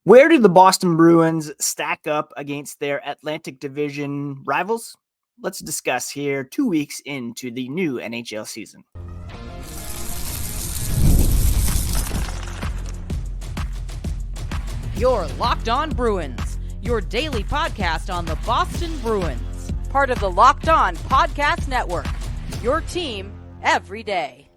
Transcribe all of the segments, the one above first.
Where do the Boston Bruins stack up against their Atlantic Division rivals? Let's discuss here 2 weeks into the new NHL season. You're Locked On Bruins, your daily podcast on the Boston Bruins, part of the Locked On Podcast Network, your team every day.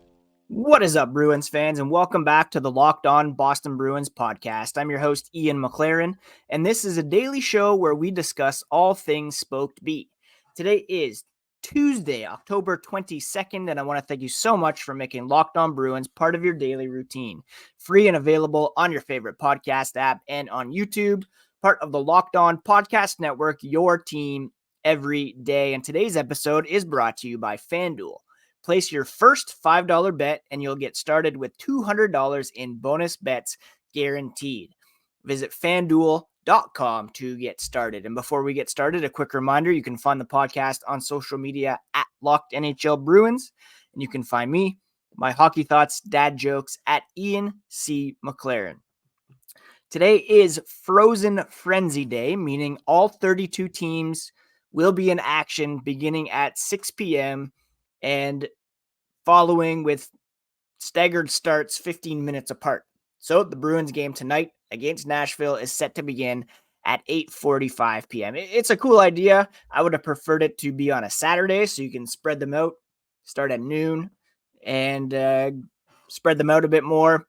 What is up, Bruins fans, and welcome back to the Locked On Boston Bruins podcast. I'm your host, Ian McLaren, and this is a daily show where we discuss all things Spoked B. Today is Tuesday, October 22nd, and I want to thank you so much for making Locked On Bruins part of your daily routine. Free and available on your favorite podcast app and on YouTube, part of the Locked On Podcast Network, your team every day. And today's episode is brought to you by FanDuel. Place your first $5 bet and you'll get started with $200 in bonus bets guaranteed. Visit FanDuel.com to get started. And before we get started, a quick reminder, you can find the podcast on social media at Locked NHL Bruins. And you can find me, my hockey thoughts, dad jokes at Ian C. McLaren. Today is Frozen Frenzy Day, meaning all 32 teams will be in action beginning at 6 p.m. and following with staggered starts 15 minutes apart. So the Bruins game tonight against Nashville is set to begin at 8:45 p.m. It's a cool idea. I would have preferred it to be on a Saturday so you can spread them out, start at noon, and spread them out a bit more.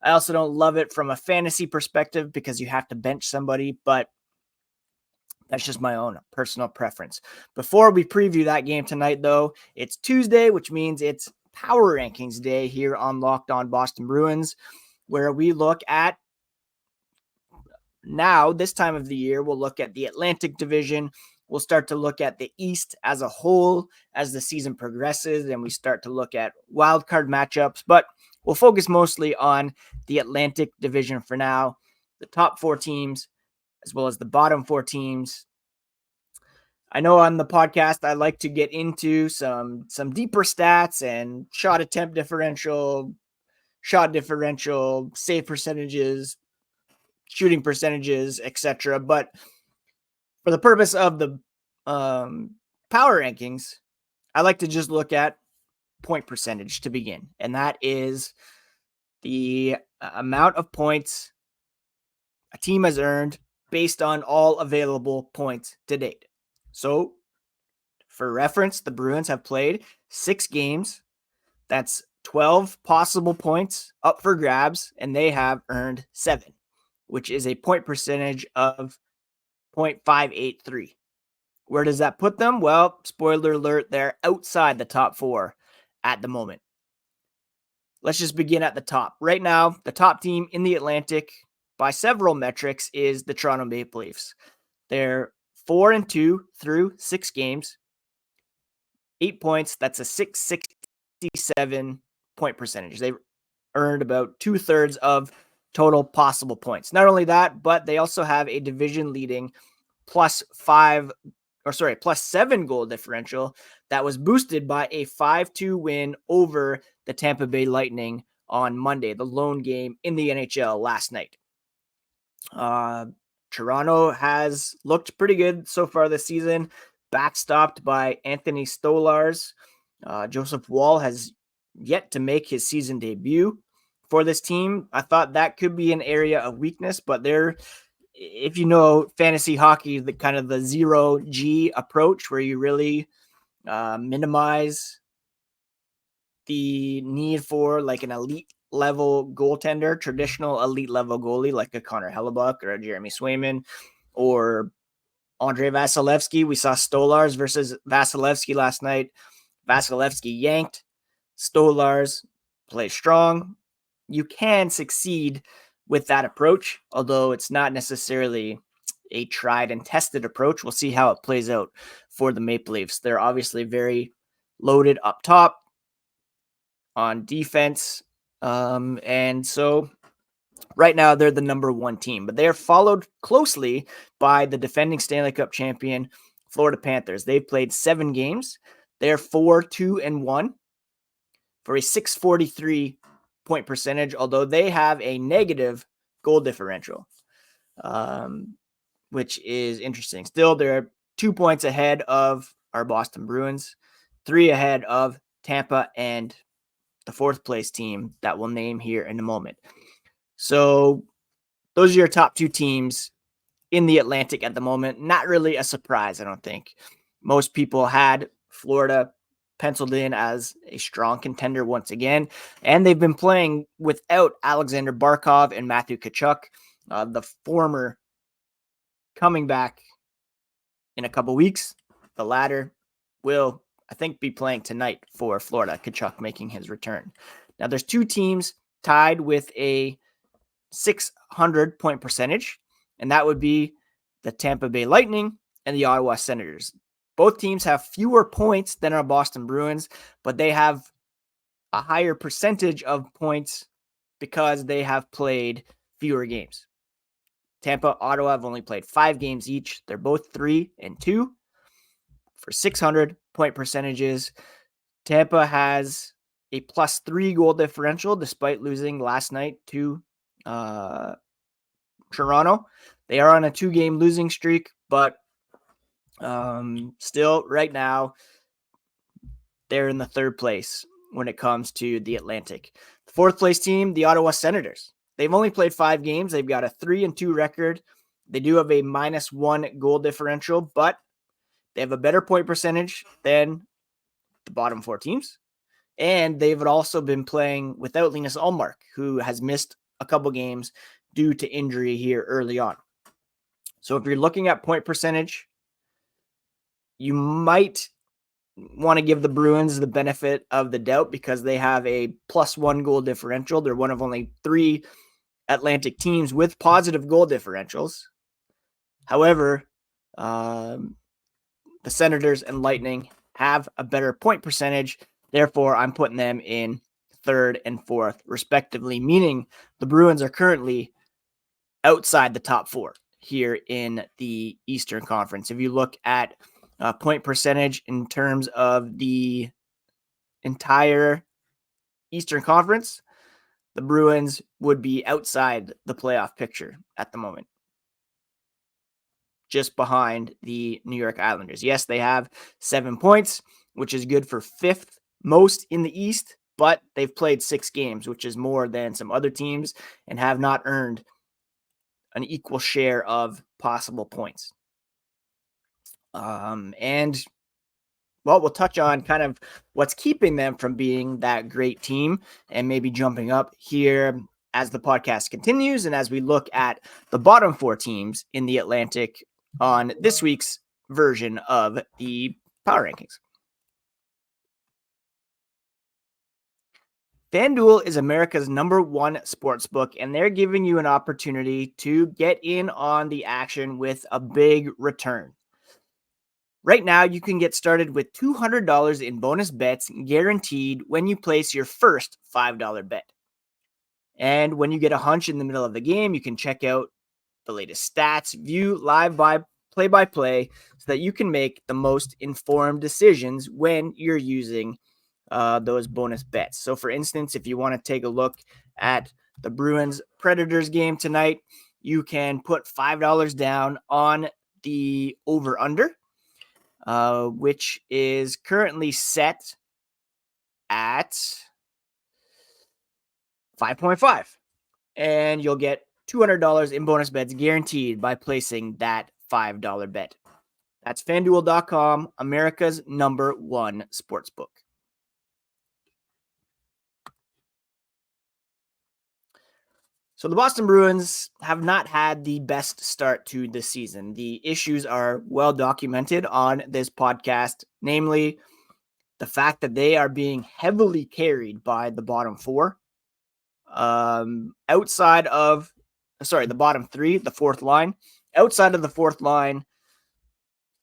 I also don't love it from a fantasy perspective because you have to bench somebody, but that's just my own personal preference. Before we preview that game tonight, though, it's Tuesday, which means it's Power Rankings Day here on Locked On Boston Bruins, where we look at now, this time of the year, we'll look at the Atlantic Division. We'll start to look at the East as a whole as the season progresses, and we start to look at wildcard matchups, but we'll focus mostly on the Atlantic Division for now, the top four teams, as well as the bottom four teams. I know on the podcast, I like to get into some deeper stats and shot attempt differential, shot differential, save percentages, shooting percentages, etc. But for the purpose of the power rankings, I like to just look at point percentage to begin. And that is the amount of points a team has earned based on all available points to date. So, for reference, the Bruins have played 6 games. That's 12 possible points up for grabs, and they have earned 7, which is a point percentage of 0.583. Where does that put them? Well, spoiler alert, they're outside the top 4 at the moment. Let's just begin at the top. Right now, the top team in the Atlantic by several metrics is the Toronto Maple Leafs. They're 4-2 through 6 games, 8 points. That's a 667 point percentage. They've earned about 2/3 of total possible points. Not only that, but they also have a division leading +7 goal differential that was boosted by a 5-2 win over the Tampa Bay Lightning on Monday, the lone game in the NHL last night. Toronto has looked pretty good so far this season, backstopped by Anthony Stolarz. Joseph Woll has yet to make his season debut for this team. I thought that could be an area of weakness, but if you know fantasy hockey, the kind of the 0G approach where you really minimize the need for like an elite level goaltender, traditional elite level goalie like a Connor Hellebuck or a Jeremy Swayman or Andrei Vasilevsky. We saw Stolarz versus Vasilevsky last night. Vasilevsky yanked. Stolarz plays strong. You can succeed with that approach, although it's not necessarily a tried and tested approach. We'll see how it plays out for the Maple Leafs. They're obviously very loaded up top on defense. And so right now they're the number 1 team, but they're followed closely by the defending Stanley Cup champion Florida Panthers. They've played 7 games. They're 4-2-1 for a 643 point percentage, although they have a negative goal differential. which is interesting. Still, they're 2 points ahead of our Boston Bruins, 3 ahead of Tampa and the 4th place team that we'll name here in a moment. So those are your top 2 teams in the Atlantic at the moment. Not really a surprise, I don't think. Most people had Florida penciled in as a strong contender once again, and they've been playing without Alexander Barkov and Matthew Tkachuk, the former coming back in a couple weeks. The latter will, I think, be playing tonight for Florida, Tkachuk making his return. Now, there's 2 teams tied with a 600 point percentage, and that would be the Tampa Bay Lightning and the Ottawa Senators. Both teams have fewer points than our Boston Bruins, but they have a higher percentage of points because they have played fewer games. Tampa, Ottawa have only played 5 games each. They're both 3-2 for 600 point percentages. Tampa has a +3 goal differential despite losing last night to Toronto. They are on a 2-game losing streak, but still right now they're in the 3rd place when it comes to the Atlantic. The 4th place team, the Ottawa Senators. They've only played 5 games. They've got a 3-2 record. They do have a -1 goal differential, but they have a better point percentage than the bottom 4 teams. And they've also been playing without Linus Ullmark, who has missed a couple games due to injury here early on. So if you're looking at point percentage, you might want to give the Bruins the benefit of the doubt because they have a +1 goal differential. They're one of only 3 Atlantic teams with positive goal differentials. However, the Senators and Lightning have a better point percentage. Therefore, I'm putting them in 3rd and 4th, respectively, meaning the Bruins are currently outside the top 4 here in the Eastern Conference. If you look at point percentage in terms of the entire Eastern Conference, the Bruins would be outside the playoff picture at the moment, just behind the New York Islanders. Yes, they have 7 points, which is good for 5th most in the East, but they've played 6 games, which is more than some other teams, and have not earned an equal share of possible points. And we'll touch on kind of what's keeping them from being that great team and maybe jumping up here as the podcast continues and as we look at the bottom 4 teams in the Atlantic on this week's version of the Power Rankings. FanDuel is America's #1 sportsbook, and they're giving you an opportunity to get in on the action with a big return. Right now, you can get started with $200 in bonus bets guaranteed when you place your first $5 bet. And when you get a hunch in the middle of the game, you can check out the latest stats, view live play-by-play so that you can make the most informed decisions when you're using those bonus bets. So for instance, if you want to take a look at the Bruins Predators game tonight, you can put $5 down on the over-under, which is currently set at 5.5. And you'll get $200 in bonus bets guaranteed by placing that $5 bet. That's FanDuel.com, America's #1 sportsbook. So the Boston Bruins have not had the best start to this season. The issues are well documented on this podcast, namely the fact that they are being heavily carried by the bottom 4. Outside of, the bottom 3, the 4th line. Outside of the 4th line,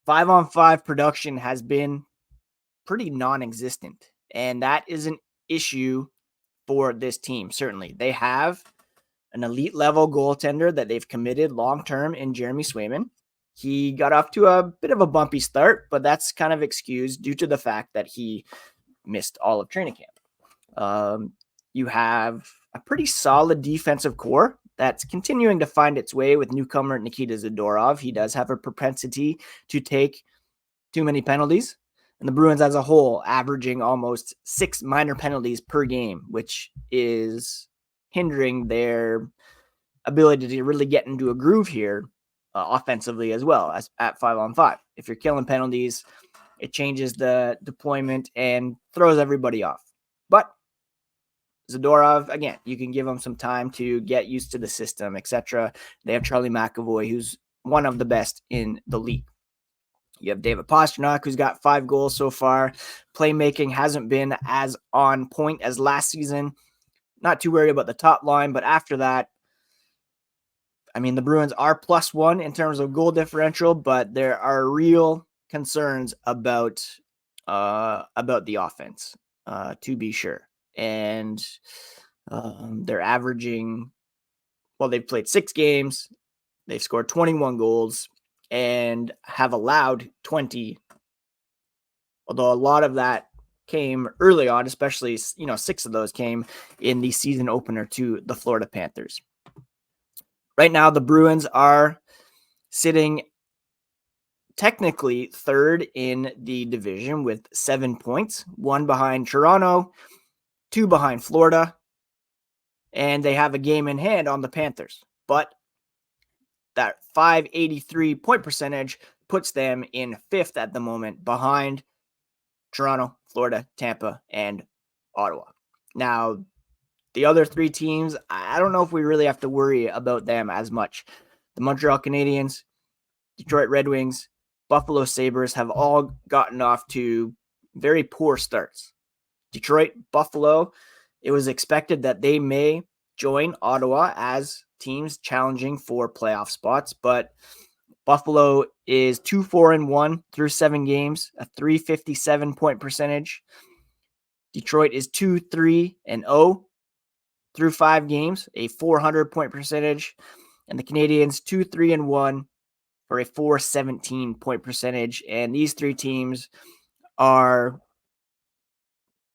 5-on-5 production has been pretty non-existent. And that is an issue for this team, certainly. They have an elite level goaltender that they've committed long-term in Jeremy Swayman. He got off to a bit of a bumpy start, but that's kind of excused due to the fact that he missed all of training camp. You have a pretty solid defensive core that's continuing to find its way with newcomer Nikita Zadorov. He does have a propensity to take too many penalties. And the Bruins as a whole averaging almost 6 minor penalties per game, which is hindering their ability to really get into a groove here offensively as well as at 5-on-5. If you're killing penalties, it changes the deployment and throws everybody off. But Zadorov, again, you can give him some time to get used to the system, etc. They have Charlie McAvoy, who's one of the best in the league. You have David Pastrnak, who's got 5 goals so far. Playmaking hasn't been as on point as last season. Not too worried about the top line, but after that, I mean, the Bruins are +1 in terms of goal differential, but there are real concerns about the offense, to be sure. And they're averaging, well, they've played 6 games. They've scored 21 goals and have allowed 20, although a lot of that came early on, especially, 6 of those came in the season opener to the Florida Panthers. Right now, the Bruins are sitting technically third in the division with 7 points, 1 behind Toronto, 2 behind Florida, and they have a game in hand on the Panthers. But that .583 point percentage puts them in 5th at the moment behind Toronto, Florida, Tampa, and Ottawa. Now, the other 3 teams, I don't know if we really have to worry about them as much. The Montreal Canadiens, Detroit Red Wings, Buffalo Sabres have all gotten off to very poor starts. Detroit, Buffalo, it was expected that they may join Ottawa as teams challenging for playoff spots, but Buffalo is 2-4-1 through 7 games, a .357 point percentage. Detroit is 2-3-0 through 5 games, a .400 point percentage, and the Canadiens 2-3-1 for a .417 point percentage. And these 3 teams are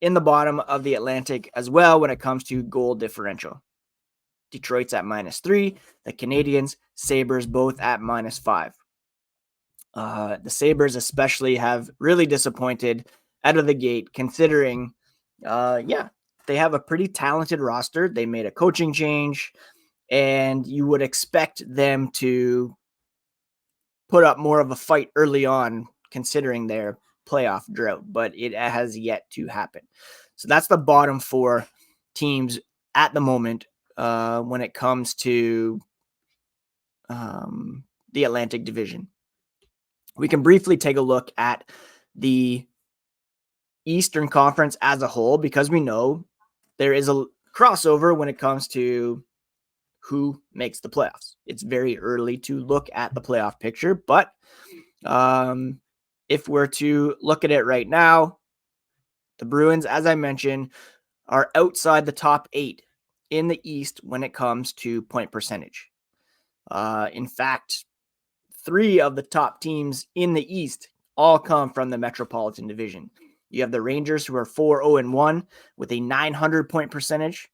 in the bottom of the Atlantic as well when it comes to goal differential. Detroit's at -3, the Canadiens, Sabres both at -5. The Sabres especially have really disappointed out of the gate, considering, they have a pretty talented roster. They made a coaching change, and you would expect them to put up more of a fight early on, considering their playoff drought, but it has yet to happen. So that's the bottom 4 teams at the moment when it comes to the Atlantic Division. We can briefly take a look at the Eastern Conference as a whole, because we know there is a crossover when it comes to who makes the playoffs. It's very early to look at the playoff picture, but if we're to look at it right now, the Bruins, as I mentioned, are outside the top 8 in the East when it comes to point percentage. In fact, 3 of the top teams in the East all come from the Metropolitan Division. You have the Rangers, who are 4-0-1 with a .900 point percentage.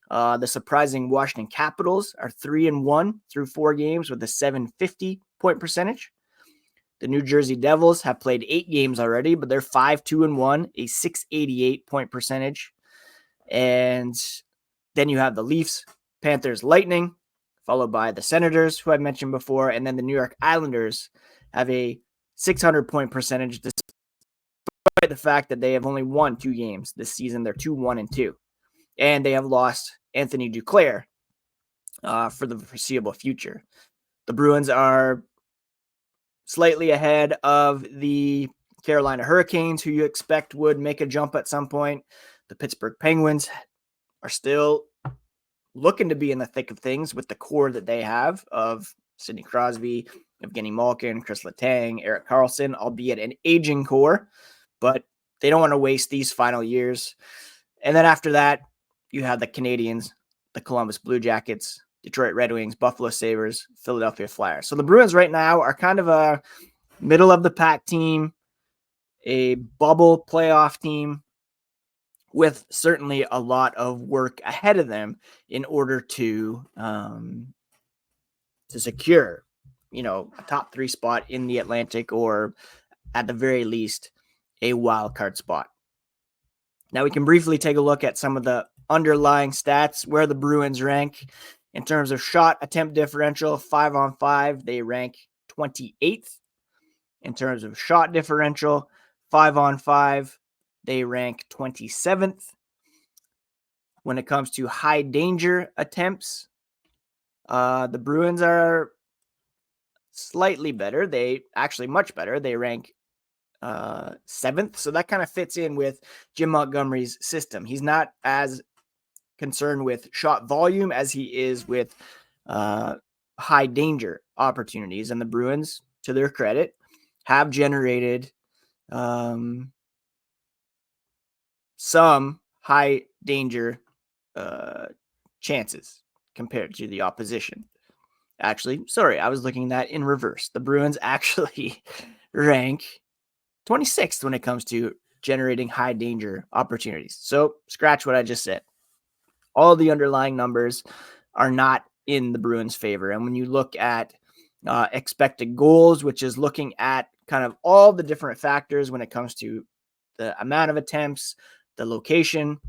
The surprising Washington Capitals are 3-1 through 4 games with a .750 point percentage. The New Jersey Devils have played 8 games already, but they're 5-2-1, a .688 point percentage. And then you have the Leafs, Panthers, Lightning, followed by the Senators, who I mentioned before, and then the New York Islanders have a .600 point percentage, despite the fact that they have only won 2 games this season. They're 2-1-2, and they have lost Anthony Duclair for the foreseeable future. The Bruins are slightly ahead of the Carolina Hurricanes, who you expect would make a jump at some point. The Pittsburgh Penguins are still looking to be in the thick of things with the core that they have of Sidney Crosby, Evgeny Malkin, Chris Letang, Erik Karlsson, albeit an aging core, but they don't want to waste these final years. And then after that, you have the Canadiens, the Columbus Blue Jackets, Detroit Red Wings, Buffalo Sabres, Philadelphia Flyers. So the Bruins right now are kind of a middle of the pack team, a bubble playoff team with certainly a lot of work ahead of them in order to secure, a top 3 spot in the Atlantic, or at the very least, a wild card spot. Now we can briefly take a look at some of the underlying stats where the Bruins rank in terms of shot attempt differential. 5-on-5, they rank 28th. In terms of shot differential, 5-on-5, they rank 27th. When it comes to high danger attempts, the Bruins are slightly better. They actually much better. They rank 7th. So that kind of fits in with Jim Montgomery's system. He's not as concerned with shot volume as he is with high danger opportunities. And the Bruins, to their credit, have generated some high danger chances compared to the opposition. Actually, sorry, I was looking at that in reverse. The Bruins actually rank 26th when it comes to generating high danger opportunities. So scratch what I just said. All the underlying numbers are not in the Bruins' favor. And when you look at expected goals, which is looking at kind of all the different factors when it comes to the amount of attempts, the location,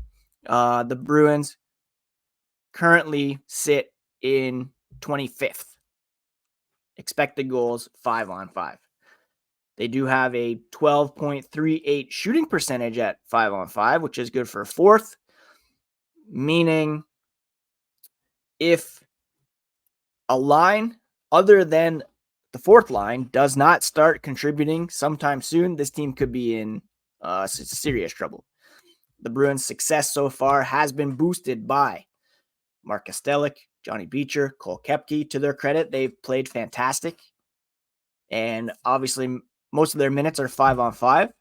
the Bruins currently sit in 25th. Expected goals, 5-on-5. They do have a 12.38 shooting percentage at 5-on-5, which is good for 4th, meaning if a line other than the 4th line does not start contributing sometime soon, this team could be in serious trouble. The Bruins' success so far has been boosted by Mark Kastelic, Johnny Beecher, Cole Koepke. To their credit, they've played fantastic. And obviously, most of their minutes are 5-on-5.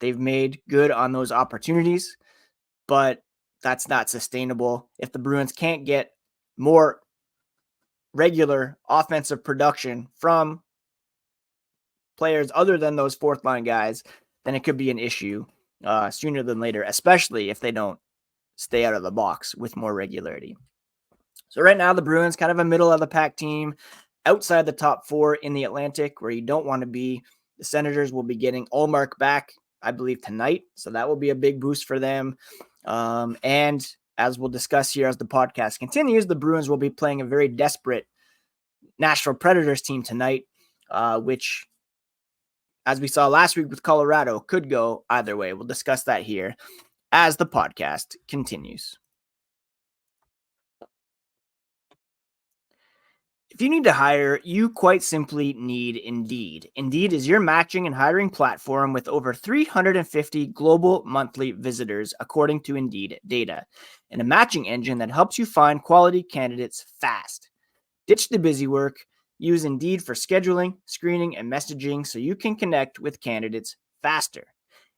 They've made good on those opportunities, but that's not sustainable. If the Bruins can't get more regular offensive production from players other than those 4th line guys, then it could be an issue sooner than later, especially if they don't stay out of the box with more regularity. So right now, the Bruins kind of a middle of the pack team outside the top 4 in the Atlantic, where you don't want to be. The Senators will be getting Ullmark back, I believe, tonight. So that will be a big boost for them. And as we'll discuss here as the podcast continues, the Bruins will be playing a very desperate Nashville Predators team tonight, which, as we saw last week with Colorado, could go either way. We'll discuss that here as the podcast continues. If you need to hire, you quite simply need Indeed. Indeed is your matching and hiring platform with over 350 global monthly visitors, according to Indeed data, and a matching engine that helps you find quality candidates fast. Ditch the busy work. Use Indeed for scheduling, screening, and messaging so you can connect with candidates faster.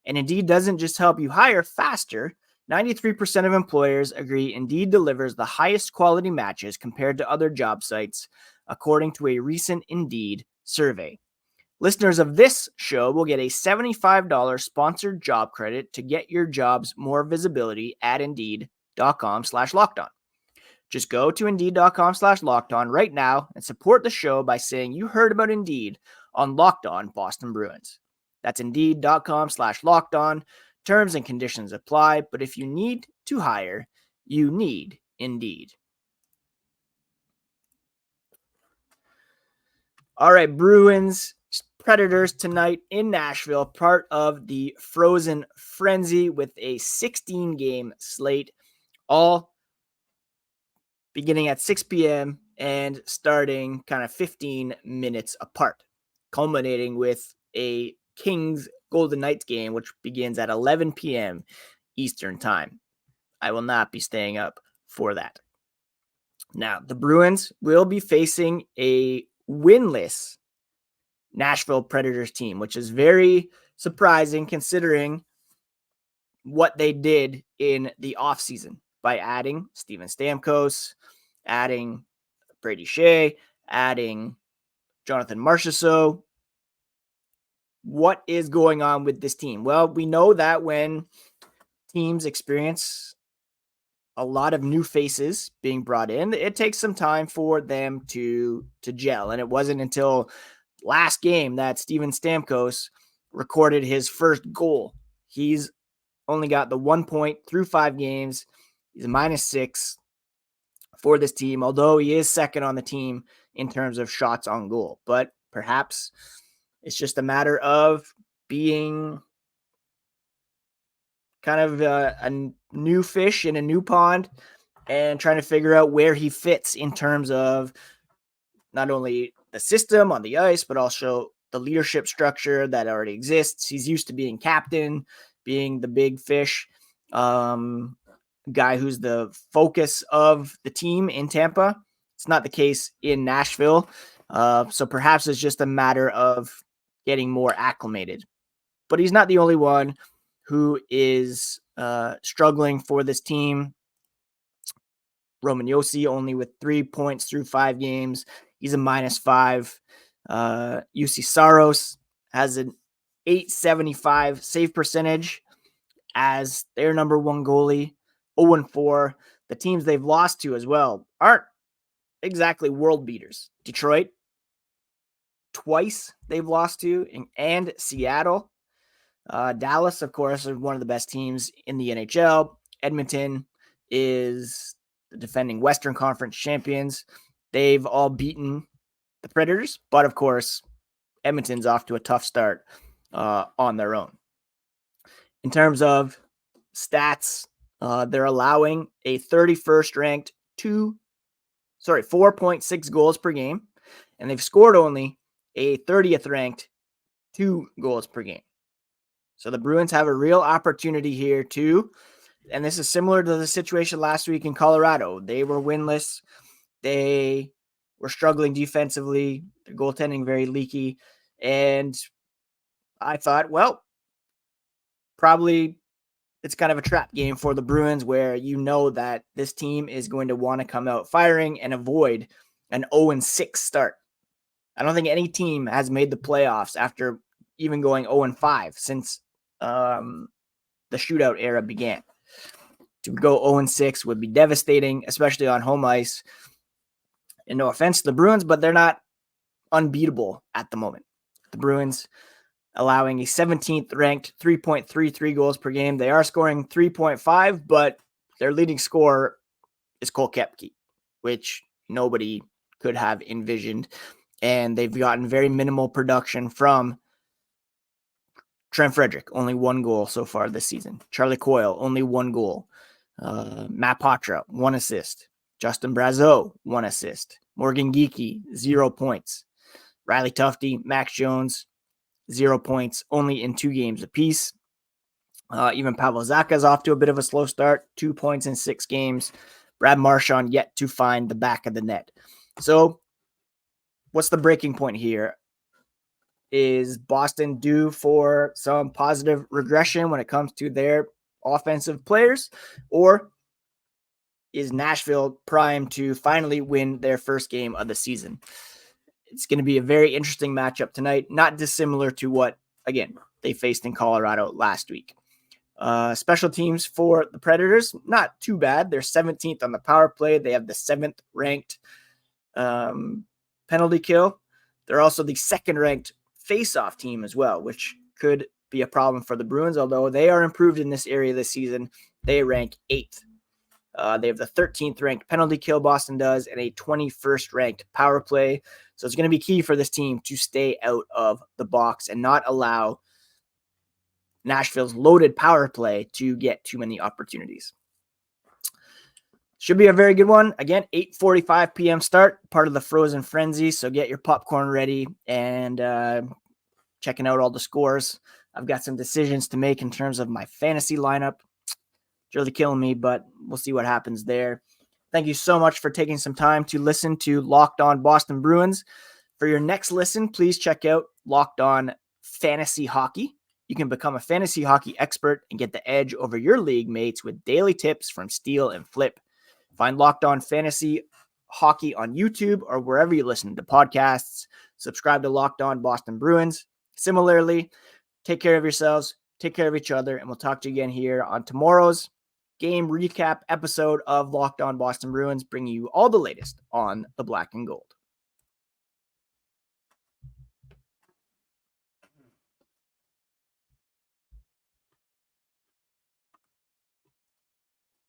And Indeed doesn't just help you hire faster. 93% of employers agree Indeed delivers the highest quality matches compared to other job sites, according to a recent Indeed survey. Listeners of this show will get a $75 sponsored job credit to get your jobs more visibility at Indeed.com/lockedon. Just go to Indeed.com/lockedon right now and support the show by saying you heard about Indeed on Locked On Boston Bruins. That's Indeed.com/lockedon. Terms and conditions apply, but if you need to hire, you need Indeed. All right, Bruins, Predators tonight in Nashville, part of the Frozen Frenzy with a 16-game slate, all beginning at 6 p.m. and starting kind of 15 minutes apart, culminating with a Kings Golden Knights game, which begins at 11 p.m. Eastern time. I will not be staying up for that. Now, the Bruins will be facing a winless Nashville Predators team, which is very surprising considering what they did in the offseason by adding Steven Stamkos, adding Brady Shea, adding Jonathan Marchessault. What is going on with this team? Well, we know that when teams experience a lot of new faces being brought in, it takes some time for them to gel. And it wasn't until last game that Steven Stamkos recorded his first goal. He's only got the 1 point through 5 games. He's a -6 for this team, although he is second on the team in terms of shots on goal. But perhaps it's just a matter of being kind of a new fish in a new pond and trying to figure out where he fits in terms of not only the system on the ice, but also the leadership structure that already exists. He's used to being captain, being the big fish, guy who's the focus of the team in Tampa. It's not the case in Nashville. So perhaps it's just a matter of getting more acclimated. But he's not the only one who is struggling for this team. Roman Josi only with 3 points through 5 games. He's a -5. UC Saros has an .875 save percentage as their number one goalie. 0-4. The teams they've lost to as well aren't exactly world beaters. Detroit, twice they've lost to, and Seattle. Dallas, of course, is one of the best teams in the NHL. Edmonton is the defending Western Conference champions. They've all beaten the Predators, but of course, Edmonton's off to a tough start on their own. In terms of stats, they're allowing a 31st ranked 4.6 goals per game, and they've scored only a 30th ranked 2 goals per game. So the Bruins have a real opportunity here too. And this is similar to the situation last week in Colorado. They were winless. They were struggling defensively. Their goaltending very leaky. And I thought, well, probably it's kind of a trap game for the Bruins where you know that this team is going to want to come out firing and avoid an 0-6 start. I don't think any team has made the playoffs after even going 0-5 since the shootout era began. To go 0-6 would be devastating, especially on home ice. And no offense to the Bruins, but they're not unbeatable at the moment. The Bruins allowing a 17th ranked 3.33 goals per game. They are scoring 3.5, but their leading scorer is Cole Koepke, which nobody could have envisioned. And they've gotten very minimal production from Trent Frederick, only 1 goal so far this season. Charlie Coyle, only 1 goal. Matt Poitras, 1 assist. Justin Brazeau, 1 assist. Morgan Geekie, 0 points. Riley Tufte, Max Jones, 0 points, only in 2 games apiece. Even Pavel Zacha is off to a bit of a slow start, 2 points in 6 games. Brad Marchand yet to find the back of the net. So what's the breaking point here? Is Boston due for some positive regression when it comes to their offensive players? Or is Nashville primed to finally win their first game of the season? It's going to be a very interesting matchup tonight, not dissimilar to what, again, they faced in Colorado last week. Special teams for the Predators, not too bad. They're 17th on the power play. They have the 7th ranked penalty kill. They're also the 2nd ranked face-off team as well, which could be a problem for the Bruins, although they are improved in this area this season. They rank 8th. They have the 13th ranked penalty kill, Boston does, and a 21st ranked power play. So it's going to be key for this team to stay out of the box and not allow Nashville's loaded power play to get too many opportunities. Should be a very good one. Again, 8:45 p.m. start, part of the Frozen Frenzy. So get your popcorn ready and checking out all the scores. I've got some decisions to make in terms of my fantasy lineup. It's really killing me, but we'll see what happens there. Thank you so much for taking some time to listen to Locked On Boston Bruins. For your next listen, please check out Locked On Fantasy Hockey. You can become a fantasy hockey expert and get the edge over your league mates with daily tips from Steal and Flip. Find Locked On Fantasy Hockey on YouTube or wherever you listen to podcasts. Subscribe to Locked On Boston Bruins. Similarly, take care of yourselves. Take care of each other, and we'll talk to you again here on tomorrow's game recap episode of Locked On Boston Bruins, bringing you all the latest on the black and gold.